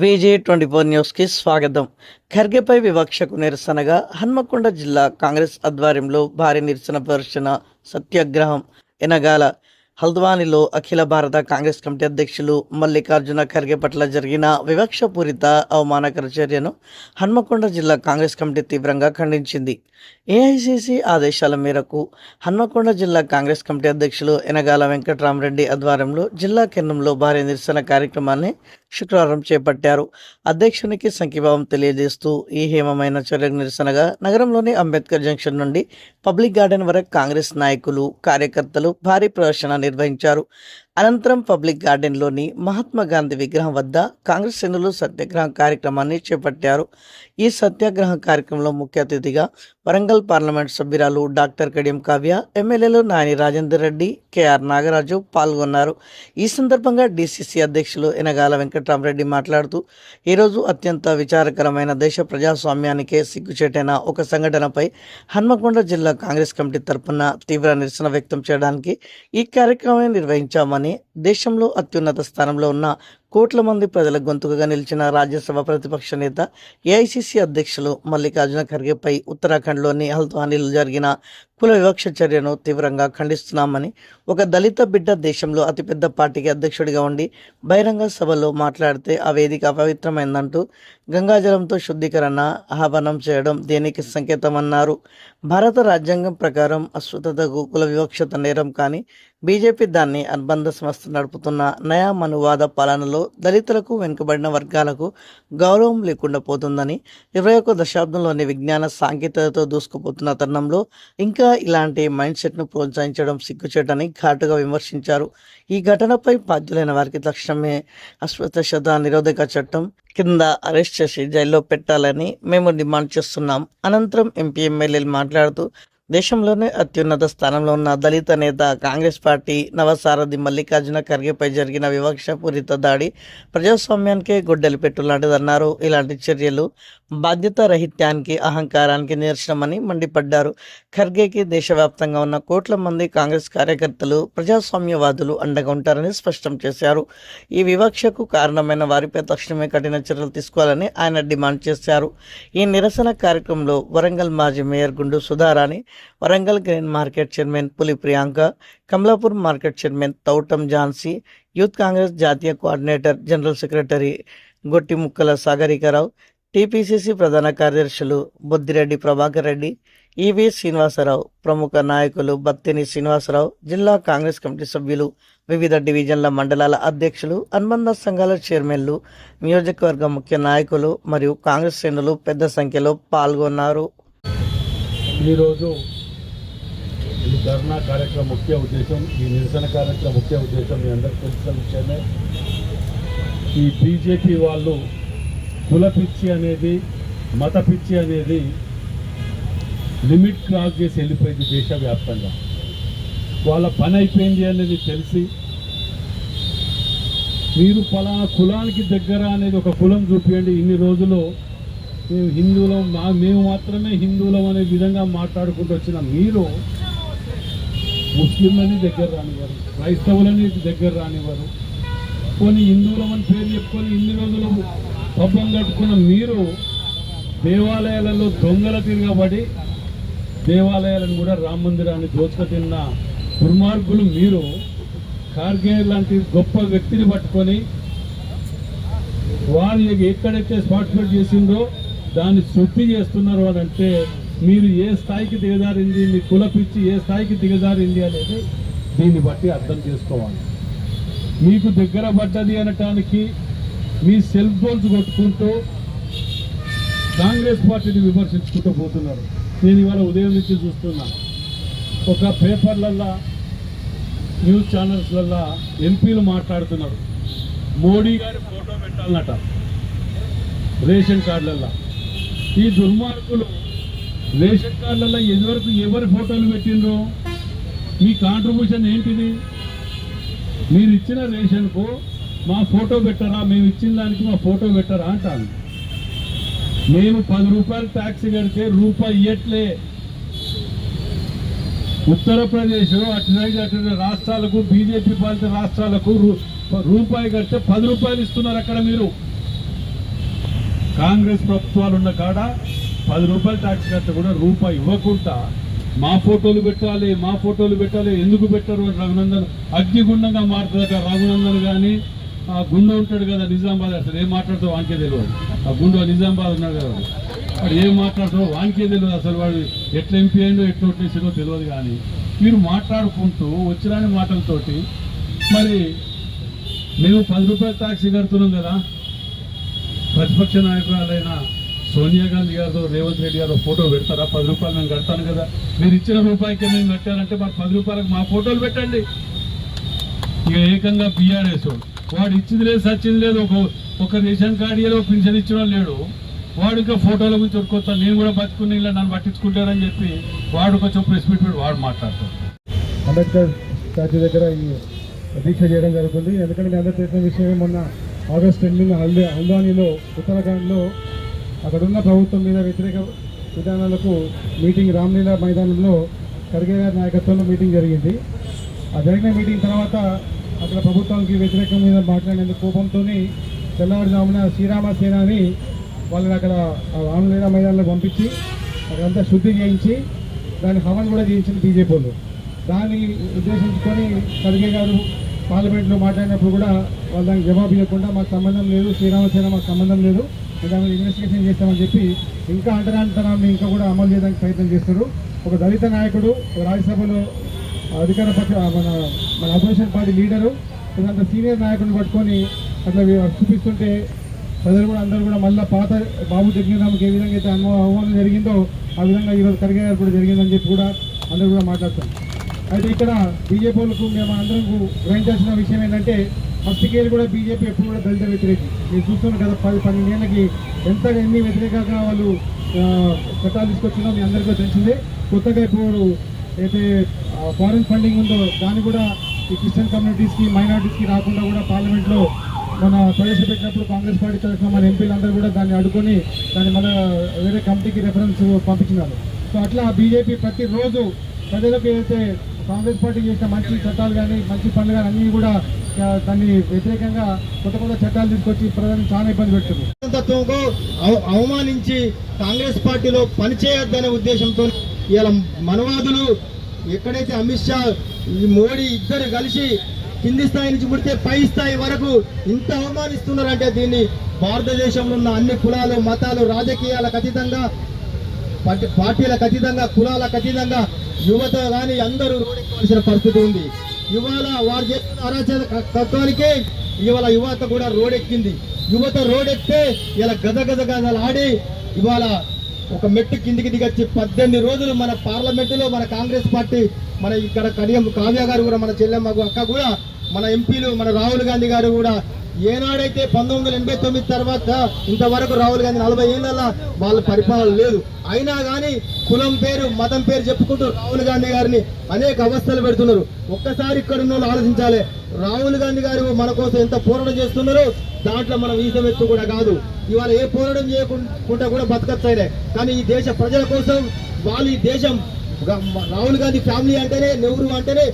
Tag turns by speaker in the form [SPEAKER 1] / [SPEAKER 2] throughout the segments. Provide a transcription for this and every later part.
[SPEAKER 1] VJ24 న్యూస్కి స్వాగతం. ఖర్గేపై వివక్షకు నిరసనగా హన్మకొండ జిల్లా కాంగ్రెస్ ఆధ్వర్యంలో భారీ నిరసన ప్రదర్శన సత్యాగ్రహం ఎనగాల హల్ద్వానీలో అఖిల భారత కాంగ్రెస్ కమిటీ అధ్యక్షులు మల్లికార్జున ఖర్గే పట్ల జరిగిన వివక్షపూరిత అవమానకర చర్యను హన్మకొండ జిల్లా కాంగ్రెస్ కమిటీ తీవ్రంగా ఖండించింది. ఏఐసిసి ఆదేశాల మేరకు హన్మకొండ జిల్లా కాంగ్రెస్ కమిటీ అధ్యక్షులు ఎనగాల వెంకట్రామరెడ్డి ఆధ్వర్యంలో జిల్లా కేంద్రంలో భారీ నిరసన కార్యక్రమాన్ని శుక్రవారం చేపట్టారు. అధ్యక్షునికి సంఘీభావం తెలియజేస్తూ ఈ హేమమైన చర్యకు నిరసనగా నగరంలోని అంబేద్కర్ జంక్షన్ నుండి పబ్లిక్ గార్డెన్ వరకు కాంగ్రెస్ నాయకులు, కార్యకర్తలు భారీ ప్రదర్శన నిర్వహించారు. అనంతరం పబ్లిక్ గార్డెన్లోని మహాత్మా గాంధీ విగ్రహం వద్ద కాంగ్రెస్ శ్రేణులు సత్యాగ్రహం కార్యక్రమాన్ని చేపట్టారు. ఈ సత్యాగ్రహ కార్యక్రమంలో ముఖ్య అతిథిగా వరంగల్ పార్లమెంట్ సభ్యురాలు డాక్టర్ కడియం కావ్య, ఎమ్మెల్యేలు నాయని రాజేందర్ రెడ్డి, కేఆర్ నాగరాజు పాల్గొన్నారు. ఈ సందర్భంగా డిసిసి అధ్యక్షులు ఎనగాల వెంకట్రామరెడ్డి మాట్లాడుతూ, ఈరోజు అత్యంత విచారకరమైన దేశ ప్రజాస్వామ్యానికే సిగ్గుచేటైన ఒక సంఘటనపై హన్మకొండ జిల్లా కాంగ్రెస్ కమిటీ తరఫున తీవ్ర నిరసన వ్యక్తం చేయడానికి ఈ కార్యక్రమాన్ని నిర్వహించామని, దేశంలో అత్యున్నత స్థానంలో ఉన్న కోట్ల మంది ప్రజల గొంతుకగా నిలిచిన రాజ్యసభ ప్రతిపక్ష నేత ఏఐసిసి అధ్యక్షులు మల్లికార్జున ఖర్గేపై ఉత్తరాఖండ్లోని హల్ద్వానీలో జరిగిన కుల వివక్ష చర్యను తీవ్రంగా ఖండిస్తున్నామని, ఒక దళిత బిడ్డ దేశంలో అతిపెద్ద పార్టీకి అధ్యక్షుడిగా ఉండి బహిరంగ సభలో మాట్లాడితే ఆ వేదిక అపవిత్రమైందంటూ గంగాజలంతో శుద్ధీకరణ ఆహ్వానం చేయడం దేనికి సంకేతమన్నారు. భారత రాజ్యాంగం ప్రకారం అశ్వతకు కుల వివక్షత నేరం కానీ బీజేపీ దాన్ని అనుబంధ సంస్థ నడుపుతున్న నయా మనువాద పాలనలో దళితులకు, వెనుకబడిన వర్గాలకు గౌరవం లేకుండా పోతుందని, 21వ దశాబ్దంలోని విజ్ఞాన సాంకేతికతతో దూసుకుపోతున్న తరుణంలో ఇంకా ఇలాంటి మైండ్ సెట్ను ప్రోత్సహించడం సిగ్గుచేటని ఘాటుగా విమర్శించారు. ఈ ఘటనపై బాధ్యులైన వారికి తక్షణమే అశ్వత్థ నిరోధక చట్టం కింద అరెస్ట్ చేసి జైల్లో పెట్టాలని మేము డిమాండ్ చేస్తున్నాం. అనంతరం ఎంపీ, ఎమ్మెల్యేలు మాట్లాడుతూ, దేశంలోనే అత్యున్నత స్థానంలో ఉన్న దళిత నేత, కాంగ్రెస్ పార్టీ నవసారథి మల్లికార్జున ఖర్గేపై జరిగిన వివక్షపూరిత దాడి ప్రజాస్వామ్యానికే గొడ్డలి పెట్టు లాంటిదన్నారు. ఇలాంటి చర్యలు బాధ్యత రహిత్యానికి, అహంకారానికి నిదర్శనమని మండిపడ్డారు. ఖర్గేకి దేశవ్యాప్తంగా ఉన్న కోట్ల మంది కాంగ్రెస్ కార్యకర్తలు, ప్రజాస్వామ్యవాదులు అండగా ఉంటారని స్పష్టం చేశారు. ఈ వివక్షకు కారణమైన వారిపై తక్షణమే కఠిన చర్యలు తీసుకోవాలని ఆయన డిమాండ్ చేశారు. ఈ నిరసన కార్యక్రమంలో వరంగల్ మాజీ mayor Gundu Sudharani, Warangal grain market chairman Puli Priyanka, Kamalapur market chairman Tautam Jhansi, youth Congress జాతీయ coordinator, general secretary Gottimukkala Sagarikarao, TPCC ప్రధాన కార్యదర్శులు బొద్దిరెడ్డి ప్రభాకర్ రెడ్డి, ఈవి శ్రీనివాసరావు, ప్రముఖ నాయకులు బత్తిని శ్రీనివాసరావు, జిల్లా కాంగ్రెస్ కమిటీ సభ్యులు, వివిధ డివిజన్ల మండలాల అధ్యక్షులు, అనుబంధ సంఘాల చైర్మన్లు, నియోజకవర్గ ముఖ్య నాయకులు మరియు కాంగ్రెస్ శ్రేణులు పెద్ద సంఖ్యలో పాల్గొన్నారు.
[SPEAKER 2] ఈరోజు ఈ ధర్నా కార్యక్రమం ముఖ్య ఉద్దేశం, ఈ నిరసన కార్యక్రమం ముఖ్య ఉద్దేశం మీ అందరికీ తెలిసిన విషయమే. ఈ బీజేపీ వాళ్ళు కుల పిచ్చి అనేది, మత పిచ్చి అనేది లిమిట్ క్రాస్ చేసి వెళ్ళిపోయింది దేశవ్యాప్తంగా. వాళ్ళ పని అయిపోయింది అనేది తెలిసి, మీరు పలానా కులానికి దగ్గర అనేది ఒక కులం చూపించండి, ఇన్ని రోజులు మేము హిందువులం, మేము మాత్రమే హిందువులం అనే విధంగా మాట్లాడుకుంటూ వచ్చిన మీరు ముస్లింలని దగ్గర రానివ్వరు, క్రైస్తవులని దగ్గర రానివ్వరు. కొన్ని హిందువులం అని పేరు చెప్పుకొని ఇన్ని రోజులు పబ్బం కట్టుకున్న మీరు దేవాలయాలలో దొంగల తిరగబడి దేవాలయాలను కూడా రామ మందిరాన్ని దోచుకు తిన్న దుర్మార్గులు మీరు ఖార్గే లాంటి గొప్ప వ్యక్తిని పట్టుకొని వారు ఎక్కడైతే పార్టిసిపేట్ చేసిందో దాన్ని శుద్ధి చేస్తున్నారు అని అంటే మీరు ఏ స్థాయికి దిగజారింది, మీ కుల పిచ్చి ఏ స్థాయికి దిగజారింది అనేది దీన్ని బట్టి అర్థం చేసుకోవాలి. మీకు దగ్గర పడ్డది అనటానికి మీ సెల్ ఫోన్స్ కొట్టుకుంటూ కాంగ్రెస్ పార్టీని విమర్శించుకుంటూ పోతున్నారు. నేను ఇవాళ ఉదయం నుంచి చూస్తున్నా, ఒక పేపర్లల్లో, న్యూస్ ఛానల్స్లల్లో ఎంపీలు మాట్లాడుతున్నారు, మోడీ గారి ఫోటో పెట్టాలన్నట రేషన్ కార్డులల్లో. ఈ దుర్మార్గులు రేషన్ కార్డులలో ఇదివరకు ఎవరి ఫోటోలు పెట్టిండ్రో, మీ కాంట్రిబ్యూషన్ ఏంటిది? మీరు ఇచ్చిన రేషన్కు మా ఫోటో పెట్టరా, మేము ఇచ్చిన దానికి మా ఫోటో పెట్టరా అంటాను. మేము 10 రూపాయలు ట్యాక్స్ కడితే రూపాయి ఇయ్యట్లే. ఉత్తరప్రదేశ్ అటు రాష్ట్రాలకు, బీజేపీ పాలిత రాష్ట్రాలకు రూపాయి కడితే 10 రూపాయలు ఇస్తున్నారు అక్కడ. మీరు కాంగ్రెస్ ప్రభుత్వాలు ఉన్న కాడ 10 రూపాయల ట్యాక్స్ కడితే కూడా రూపాయి ఇవ్వకుండా మా ఫోటోలు పెట్టాలి ఎందుకు పెట్టరు రఘునందన్ అగ్నిగుండంగా మారుతుందట. రఘునందన్ కానీ ఆ గుండె ఉంటాడు కదా నిజామాబాద్, అసలు ఏం మాట్లాడుతావు వానికే తెలియదు. ఆ గుండె నిజామాబాద్ ఉన్నాడు కదా, వాడు ఏం మాట్లాడుతాడో వానికే తెలియదు. అసలు వాడు ఎట్లా ఎంపీ అయిందో ఎట్లా ఓట్లేసిందో తెలియదు. కానీ మీరు మాట్లాడుకుంటూ వచ్చిరాని మాటలతోటి మరి మేము 10 రూపాయల ట్యాక్సీ కడుతున్నాం కదా, ప్రతిపక్ష నాయకురాలైన సోనియా గాంధీ గారితో రేవంత్ రెడ్డి గారు ఫోటో పెడతారా? 10 రూపాయలు మేము కడతాను కదా, మీరు ఇచ్చిన రూపాయికే మేము కట్టారంటే మరి 10 రూపాయలకు మా ఫోటోలు పెట్టండి. ఇక ఏకంగా బీఆర్ఎస్ వాడు ఇచ్చింది లేదు సచ్చింది లేదు, ఒక రేషన్ కార్డు ఏదో పెన్షన్ ఇచ్చిన లేడు, వాడు ఇంకా ఫోటోల గురించి ఒడుకొస్తాను నేను కూడా బతుకుని ఇలా నన్ను పట్టించుకుంటారని చెప్పి వాడు కొంచెం ప్రెస్ మీట్ పెట్టి వాడు మాట్లాడతాడు.
[SPEAKER 3] అంబేద్కర్ స్టాచ్యూ దగ్గర ఈ దీక్ష చేయడం జరుగుతుంది. ఎందుకంటే మీ అందరూ తెలిసిన విషయమే, మొన్న ఆగస్టు 8న హల్ద్వానీలో ఉత్తరాఖండ్లో అక్కడున్న ప్రభుత్వం మీద వ్యతిరేక విధానాలకు మీటింగ్ రామ్లీలా మైదానంలో ఖర్గే గారి నాయకత్వంలో మీటింగ్ జరిగింది. ఆ జరిగిన మీటింగ్ తర్వాత అక్కడ ప్రభుత్వానికి వ్యతిరేకం మీద మాట్లాడినందుకు కోపంతో తెల్లవారుజామున శ్రీరామ సేనాని వాళ్ళని అక్కడ రామ్లీలా మైదానంలో పంపించి అక్కడంతా శుద్ధి చేయించి దాన్ని హవన్ కూడా చేయించింది బీజేపీ వాళ్ళు. దాన్ని ఉద్దేశించుకొని ఖర్గే గారు పార్లమెంట్లో మాట్లాడినప్పుడు కూడా వాళ్ళు దానికి జవాబు ఇవ్వకుండా మాకు సంబంధం లేదు, శ్రీరామసేన మాకు సంబంధం లేదు, దాని మీద ఇన్వెస్టిగేషన్ చేస్తామని చెప్పి ఇంకా అంటరాంతరాన్ని ఇంకా కూడా అమలు చేయడానికి ప్రయత్నం చేస్తారు. ఒక దళిత నాయకుడు రాజ్యసభలో అధికార పక్ష మన అపోజిషన్ పార్టీ లీడరు ఇదంతా సీనియర్ నాయకుడిని పట్టుకొని అట్లా చూపిస్తుంటే ప్రజలు కూడా అందరూ కూడా మళ్ళీ పాత బాబు జగ్జీరామ్కి ఏ విధంగా అయితే అవమానం జరిగిందో ఆ విధంగా ఈరోజు ఖర్గే గారు కూడా జరిగిందని చెప్పి కూడా అందరూ కూడా మాట్లాడతారు. అయితే ఇక్కడ బీజేపీ వాళ్ళకు మేము అందరం గ్రహించాల్సిన విషయం ఏంటంటే ఫస్ట్ కేలు కూడా బీజేపీ ఎప్పుడు కూడా దళిత వ్యతిరేకి. మీరు చూస్తున్నారు కదా 10-12 ఏళ్ళకి ఎన్ని వ్యతిరేకంగా వాళ్ళు చట్టాలు తీసుకొచ్చినా మీ అందరికీ తెలిసిందే. కొత్తగా ఇప్పుడు అయితే ఫారెన్ ఫండింగ్ ఉందో దాన్ని కూడా ఈ క్రిస్టియన్ కమ్యూనిటీస్కి మైనారిటీస్కి రాకుండా కూడా పార్లమెంట్లో మన ప్రవేశపెట్టినప్పుడు కాంగ్రెస్ పార్టీ తరఫున మన ఎంపీలందరూ కూడా దాన్ని అడ్డుకొని దాన్ని మన వేరే కమిటీకి రెఫరెన్స్ పంపించినారు. సో అట్లా బీజేపీ ప్రతిరోజు ప్రజలకు ఏదైతే కాంగ్రెస్ పార్టీ చేసిన మంచి చట్టాలు కానీ మంచి పనులు కానీ అన్నీ కూడా దాన్ని వ్యతిరేకంగా కొత్త చట్టాలు తీసుకొచ్చి ప్రజలను చాలా ఇబ్బంది పెడుతుంది.
[SPEAKER 4] తత్వంకు అవమానించి కాంగ్రెస్ పార్టీలో పనిచేయొద్దనే ఉద్దేశంతో ఇలా మనవాదులు ఎక్కడైతే అమిత్ షా ఈ మోడీ ఇద్దరు కలిసి కింది స్థాయి నుంచి ముడితే పై స్థాయి వరకు ఇంత అవమానిస్తున్నారంటే దీన్ని భారతదేశంలో ఉన్న అన్ని కులాలు మతాలు రాజకీయాలకు అతీతంగా పార్టీలకు అతీతంగా కులాలకు అతీతంగా యువత కానీ అందరూ రోడ్డెక్కవలసిన పరిస్థితి ఉంది. ఇవాళ వారు చేస్తున్న అరాచక తత్వానికే ఇవాళ యువత కూడా రోడెక్కింది. యువత రోడెక్కితే ఇలా గదగదలు ఆడి ఇవాళ ఒక మెట్టు కిందికి దిగొచ్చి 18 రోజులు మన పార్లమెంటులో మన కాంగ్రెస్ పార్టీ మన ఇక్కడ కడియం కావ్య గారు కూడా మన చెల్లెమ్మ అక్క కూడా మన ఎంపీలు మన రాహుల్ గాంధీ గారు కూడా ఏనాడైతే 1989 తర్వాత ఇంతవరకు రాహుల్ గాంధీ 40 ఏళ్ళ వాళ్ళ పరిపాలన లేదు. అయినా కానీ కులం పేరు మతం పేరు చెప్పుకుంటూ రాహుల్ గాంధీ గారిని అనేక అవస్థలు పెడుతున్నారు. ఒక్కసారి ఇక్కడ ఉన్న వాళ్ళు ఆలోచించాలి, రాహుల్ గాంధీ గారు మన కోసం ఎంత పోరాటం చేస్తున్నారో దాంట్లో మనం ఈసమెత్తు కూడా కాదు. ఇవాళ ఏ పోరాటం చేయకుండా కూడా బతకచ్చాయిలే, కానీ ఈ దేశ ప్రజల కోసం వాళ్ళు ఈ దేశం రాహుల్ గాంధీ ఫ్యామిలీ అంటేనే నెహ్రూ అంటేనే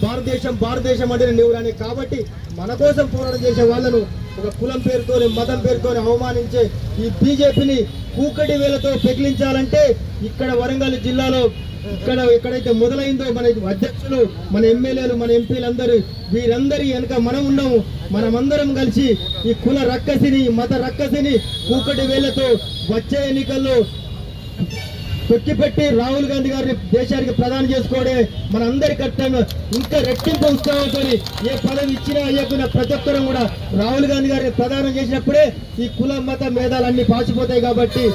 [SPEAKER 4] భారతదేశం అంటేనే నెహ్రూ అని. కాబట్టి మన కోసం పోరాటం చేసే వాళ్ళను ఒక కులం పేరుతోని మతం పేరుతోని అవమానించే ఈ బీజేపీని కూకటి వేలతో పెకిలించాలంటే ఇక్కడ వరంగల్ జిల్లాలో ఎక్కడైతే మొదలైందో మన అధ్యక్షులు మన ఎమ్మెల్యేలు మన ఎంపీలందరూ వీరందరి వెనుక మనం ఉన్నాము. మనమందరం కలిసి ఈ కుల రక్కసిని మత రక్కసిని కూకటి వేలతో వచ్చే ఎన్నికల్లో తొక్కిపెట్టి రాహుల్ గాంధీ గారిని దేశానికి ప్రధానం చేసుకోవడే మన అందరి కర్తవ్యం. ఇంకా రెట్టింపు ఉత్సాహంతో ఏ పదవి ఇచ్చినా అయ్యకున్న ప్రతి ఒక్కరం కూడా రాహుల్ గాంధీ గారిని ప్రధానం చేసినప్పుడే ఈ కుల మత భేదాలన్నీ పాచిపోతాయి. కాబట్టి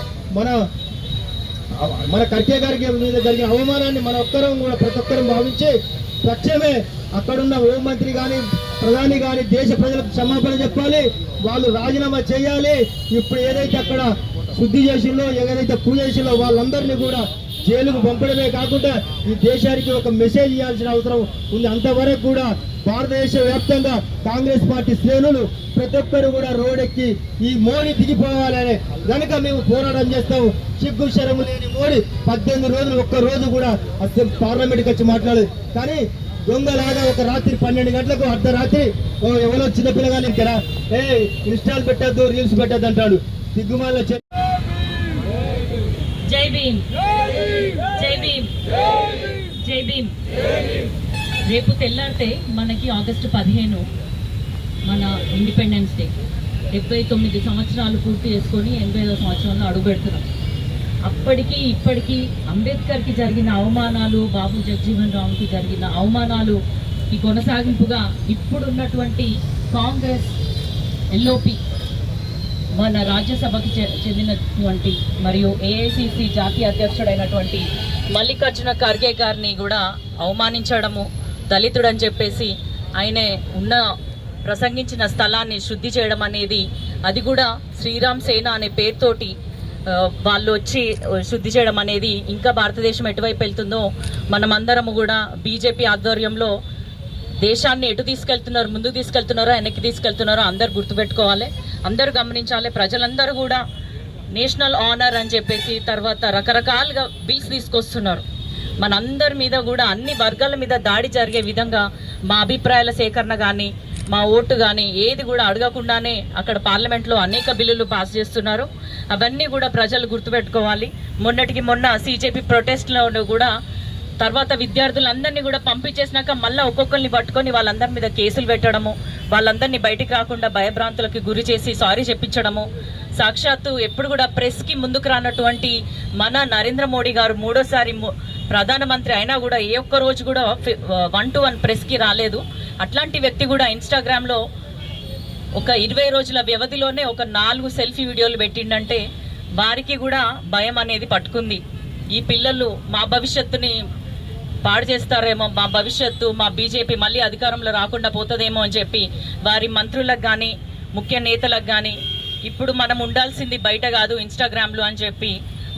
[SPEAKER 4] మన ఖర్గే గారికి మీద జరిగిన అవమానాన్ని మన ఒక్కరం కూడా ప్రతి ఒక్కరం భావించి తక్షణమే అక్కడున్న హోంమంత్రి కానీ ప్రధాని కానీ దేశ ప్రజలకు క్షమాపణ చెప్పాలి, వాళ్ళు రాజీనామా చేయాలి. ఇప్పుడు ఏదైతే అక్కడ శుద్ధి చేసిందో ఏదైతే పూజ చేసిందో వాళ్ళందరినీ కూడా జైలుకు పంపడమే కాకుండా ఈ దేశానికి ఒక మెసేజ్ ఇవ్వాల్సిన అవసరం ఉంది. అంతవరకు కూడా భారతదేశ వ్యాప్తంగా కాంగ్రెస్ పార్టీ శ్రేణులు ప్రతి ఒక్కరు కూడా రోడ్డెక్కి ఈ మోడీ దిగిపోవాలనే కనుక మేము పోరాటం చేస్తాము. సిగ్గు శరము లేని మోడీ 18 రోజులు ఒక్క రోజు కూడా పార్లమెంట్కి వచ్చి మాట్లాడదు. కానీ దొంగలాగా ఒక రాత్రి 12 గంటలకు అర్ధరాత్రి ఎవరో చిన్న పిల్లగాని ఇన్స్టాల్ పెట్టద్దు రీల్స్ పెట్టద్దు అంటాడు. సిగ్గుమాల
[SPEAKER 5] జై భీమ్, జై భీమ్, జై భీమ్. రేపు తెల్లారితే మనకి ఆగస్టు 15 మన ఇండిపెండెన్స్ డే. 79 సంవత్సరాలు పూర్తి చేసుకొని 85వ సంవత్సరంలో అడుగు పెడుతున్నాం. అప్పటికి ఇప్పటికీ అంబేద్కర్కి జరిగిన అవమానాలు, బాబు జగజీవన్ రామ్కి జరిగిన అవమానాలు ఈ కొనసాగింపుగా ఇప్పుడున్నటువంటి కాంగ్రెస్ ఎల్ఓపి మన రాజ్యసభకి చెందినటువంటి మరియు ఏఐసిసి జాతీయ అధ్యక్షుడైనటువంటి మల్లికార్జున ఖర్గే గారిని కూడా అవమానించడము, దళితుడని చెప్పేసి ఆయన ప్రసంగించిన స్థలాన్ని శుద్ధి చేయడం అనేది, అది కూడా శ్రీరామ్ సేన అనే పేరుతోటి వాళ్ళు వచ్చి శుద్ధి చేయడం అనేది ఇంకా భారతదేశం ఎటువైపు వెళ్తుందో మనమందరము కూడా బీజేపీ ఆధ్వర్యంలో దేశాన్ని ఎటు తీసుకెళ్తున్నారు, ముందుకు తీసుకెళ్తున్నారో వెనక్కి తీసుకెళ్తున్నారో అందరు గుర్తుపెట్టుకోవాలి, అందరూ గమనించాలి. ప్రజలందరూ కూడా నేషనల్ ఆనర్ అని చెప్పేసి తర్వాత రకరకాలుగా బిల్స్ తీసుకొస్తున్నారు. మనందరి మీద కూడా అన్ని వర్గాల మీద దాడి జరిగే విధంగా మా అభిప్రాయాల సేకరణ కానీ మా ఓటు కానీ ఏది కూడా అడగకుండానే అక్కడ పార్లమెంట్లో అనేక బిల్లులు పాస్ చేస్తున్నారు. అవన్నీ కూడా ప్రజలు గుర్తుపెట్టుకోవాలి. మొన్నటికి మొన్న సిజేపీ ప్రొటెస్ట్లో కూడా తర్వాత విద్యార్థులందరినీ కూడా పంపించేసినాక మళ్ళీ ఒక్కొక్కరిని పట్టుకొని వాళ్ళందరి మీద కేసులు పెట్టడము, వాళ్ళందరినీ బయటికి రాకుండా భయభ్రాంతులకి గురి చేసి సారీ చెప్పించడము. సాక్షాత్తు ఎప్పుడు కూడా ప్రెస్కి ముందుకు రానటువంటి మన నరేంద్ర మోడీ గారు 3వ ప్రధానమంత్రి అయినా కూడా ఏ ఒక్క రోజు కూడా 1-to-1 ప్రెస్కి రాలేదు. అట్లాంటి వ్యక్తి కూడా ఇన్స్టాగ్రామ్లో ఒక 20 రోజుల వ్యవధిలోనే ఒక 4 సెల్ఫీ వీడియోలు పెట్టిండంటే వారికి కూడా భయం అనేది పట్టుకుంది. ఈ పిల్లలు మా భవిష్యత్తుని పాడు చేస్తారేమో, మా భవిష్యత్తు మా బీజేపీ మళ్ళీ అధికారంలో రాకుండా పోతుందేమో అని చెప్పి వారి మంత్రులకు కానీ ముఖ్య నేతలకు కానీ ఇప్పుడు మనం ఉండాల్సింది బయట కాదు ఇన్స్టాగ్రామ్లో అని చెప్పి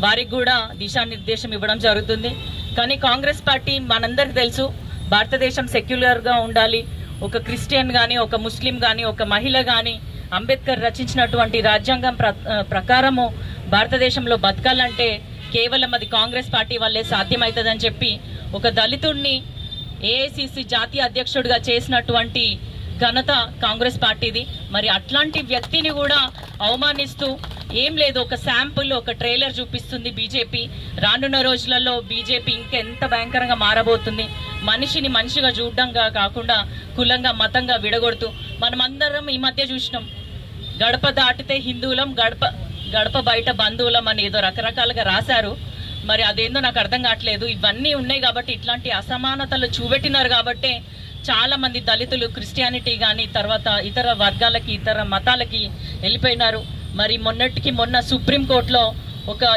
[SPEAKER 5] వారికి కూడా దిశానిర్దేశం ఇవ్వడం జరుగుతుంది. కానీ కాంగ్రెస్ పార్టీ మనందరికీ తెలుసు, భారతదేశం సెక్యులర్గా ఉండాలి. ఒక క్రిస్టియన్ కానీ ఒక ముస్లిం కానీ ఒక మహిళ కానీ అంబేద్కర్ రచించినటువంటి రాజ్యాంగం ప్రకారము భారతదేశంలో బతకాలంటే కేవలం అది కాంగ్రెస్ పార్టీ వల్లే సాధ్యమవుతుందని చెప్పి ఒక దళితుడిని ఏఐసిసి జాతీయ అధ్యక్షుడిగా చేసినటువంటి ఘనత కాంగ్రెస్ పార్టీది. మరి అట్లాంటి వ్యక్తిని కూడా అవమానిస్తూ ఏం లేదు, ఒక శాంపుల్ ఒక ట్రైలర్ చూపిస్తుంది బీజేపీ. రానున్న రోజులలో బీజేపీ ఇంకెంత భయంకరంగా మారబోతుంది. మనిషిని మనిషిగా చూడడంగా కాకుండా కులంగా మతంగా విడగొడుతూ మనమందరం ఈ మధ్య చూసినాం, గడప దాటితే హిందువులం, గడప బయట బంధువులం అని ఏదో రకరకాలుగా రాశారు. మరి అదేందో నాకు అర్థం కావట్లేదు. ఇవన్నీ ఉన్నాయి కాబట్టి ఇట్లాంటి అసమానతలు చూపెట్టినారు కాబట్టే చాలా మంది దళితులు క్రిస్టియానిటీ కానీ తర్వాత ఇతర వర్గాలకి ఇతర మతాలకి వెళ్ళిపోయినారు. మరి మొన్నటికి మొన్న సుప్రీంకోర్టులో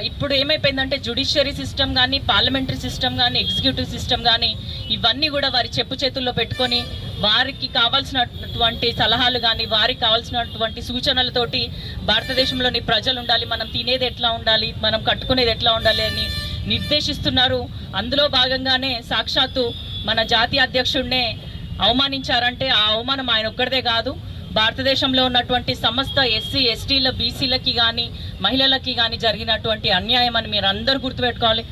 [SPEAKER 5] ఇప్పుడు ఏమైపోయిందంటే జ్యుడిషియరీ సిస్టమ్ కానీ పార్లమెంటరీ సిస్టమ్ కానీ ఎగ్జిక్యూటివ్ సిస్టమ్ కానీ ఇవన్నీ కూడా వారి చెప్పు చేతుల్లో పెట్టుకొని వారికి కావాల్సినటువంటి సలహాలు కానీ వారికి కావాల్సినటువంటి సూచనలతోటి భారతదేశంలోని ప్రజలు ఉండాలి, మనం తినేది ఎట్లా ఉండాలి, మనం కట్టుకునేది ఎట్లా ఉండాలి అని నిర్దేశిస్తున్నారు. అందులో భాగంగానే సాక్షాత్తు మన జాతీయ అధ్యక్షుడినే అవమానించారంటే ఆ అవమానం ఆయన ఒక్కడిదే కాదు, భారతదేశంలో ఉన్నటువంటి సమస్త ఎస్సీ ఎస్టీల బీసీలకి కానీ మహిళలకి కానీ జరిగినటువంటి అన్యాయం అని మీరు అందరూ గుర్తుపెట్టుకోవాలి.